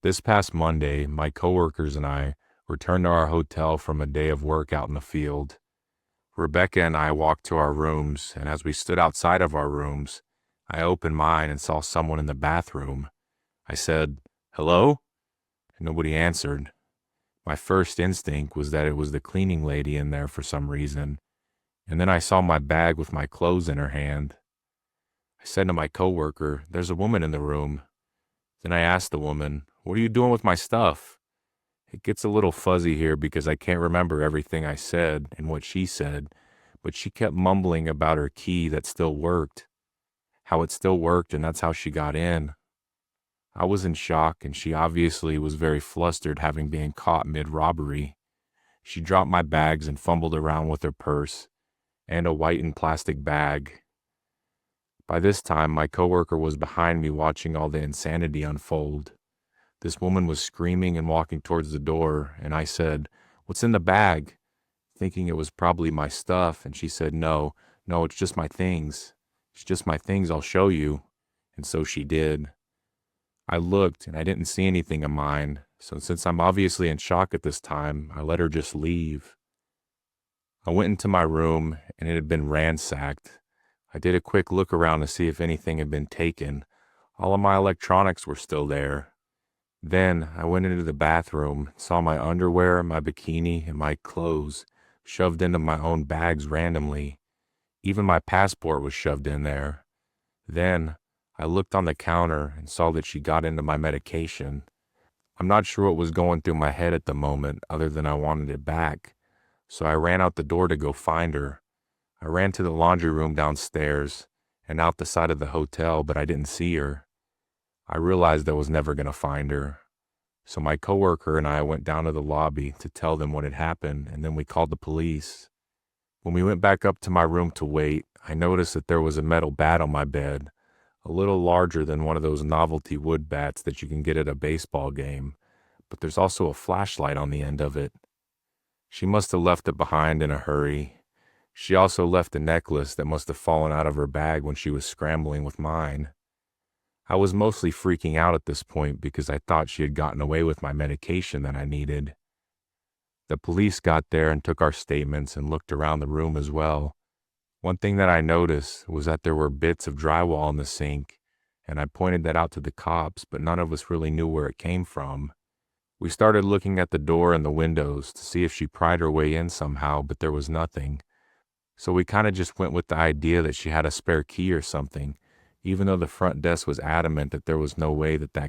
This past Monday, my coworkers and I returned to our hotel from a day of work out in the field. Rebecca and I walked to our rooms, and as we stood outside of our rooms, I opened mine and saw someone in the bathroom. I said, "Hello?" And nobody answered. My first instinct was that it was the cleaning lady in there for some reason, and then I saw my bag with my clothes in her hand. I said to my coworker, "There's a woman in the room." Then I asked the woman, "What are you doing with my stuff?" It gets a little fuzzy here because I can't remember everything I said and what she said, but she kept mumbling about her key that still worked, how it still worked, and that's how she got in. I was in shock, and she obviously was very flustered having been caught mid-robbery. She dropped my bags and fumbled around with her purse and a white and plastic bag. By this time, my coworker was behind me watching all the insanity unfold. This woman was screaming and walking towards the door, and I said, "What's in the bag?" Thinking it was probably my stuff, and she said, "No, no, it's just my things. It's just my things, I'll show you." And so she did. I looked, and I didn't see anything of mine, so since I'm obviously in shock at this time, I let her just leave. I went into my room, and it had been ransacked. I did a quick look around to see if anything had been taken. All of my electronics were still there. Then I went into the bathroom, saw my underwear, my bikini, and my clothes shoved into my own bags randomly. Even my passport was shoved in there. Then I looked on the counter and saw that she got into my medication. I'm not sure what was going through my head at the moment other than I wanted it back. So I ran out the door to go find her. I ran to the laundry room downstairs and out the side of the hotel, but I didn't see her. I realized I was never going to find her. So my coworker and I went down to the lobby to tell them what had happened, and then we called the police. When we went back up to my room to wait, I noticed that there was a metal bat on my bed, a little larger than one of those novelty wood bats that you can get at a baseball game, but there's also a flashlight on the end of it. She must have left it behind in a hurry. She also left a necklace that must have fallen out of her bag when she was scrambling with mine. I was mostly freaking out at this point because I thought she had gotten away with my medication that I needed. The police got there and took our statements and looked around the room as well. One thing that I noticed was that there were bits of drywall in the sink, and I pointed that out to the cops, but none of us really knew where it came from. We started looking at the door and the windows to see if she pried her way in somehow, but there was nothing. So we kind of just went with the idea that she had a spare key or something, even though the front desk was adamant that there was no way that that